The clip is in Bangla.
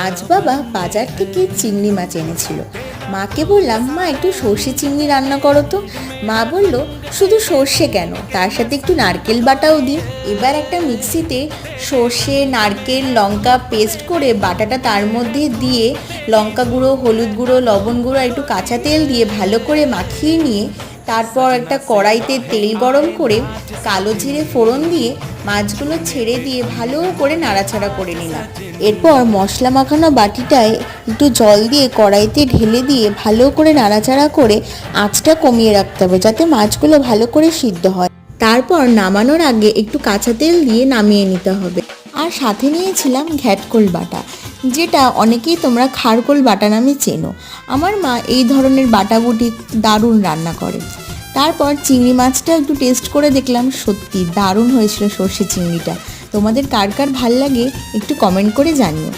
আজ বাবা বাজার থেকে চিংড়ি মাছ এনেছিল। মাকে বললাম, মা একটু সর্ষে চিংড়ি রান্না করো তো। মা বলল, শুধু সর্ষে কেন, তার সাথে একটু নারকেল বাটাও দিই। এবার একটা মিক্সিতে সর্ষে, নারকেল, লঙ্কা পেস্ট করে বাটাটা তার মধ্যে দিয়ে লঙ্কা গুঁড়ো, হলুদ গুঁড়ো, লবণ গুঁড়ো, একটু কাঁচা তেল দিয়ে ভালো করে মাখিয়ে নিয়ে তারপর একটা কড়াইতে তেল গরম করে কালো জিরে ফোড়ন দিয়ে মাছগুলো ছেড়ে দিয়ে ভালো করে নাড়াচাড়া করে নিলাম। এরপর মশলা মাখানো বাটিটায় একটু জল দিয়ে কড়াইতে ঢেলে দিয়ে ভালো করে নাড়াচাড়া করে আঁচটা কমিয়ে রাখতে হবে, যাতে মাছগুলো ভালো করে সিদ্ধ হয়। তারপর নামানোর আগে একটু কাঁচা তেল দিয়ে নামিয়ে নিতে হবে। আর সাথে নিয়েছিলাম ঘ্যাটকোল বাটা, যেটা অনেকেই তোমরা খারকোল বাটা নামে চেনো। আমার মা এই ধরনের বাটাবুটি দারুণ রান্না করে। তারপর চিংড়ি মাছটা একটু টেস্ট করে দেখলাম, সত্যি দারুণ হয়েছিল সর্ষে চিংড়িটা। তোমাদের কার কার ভাল লাগে একটু কমেন্ট করে জানিও।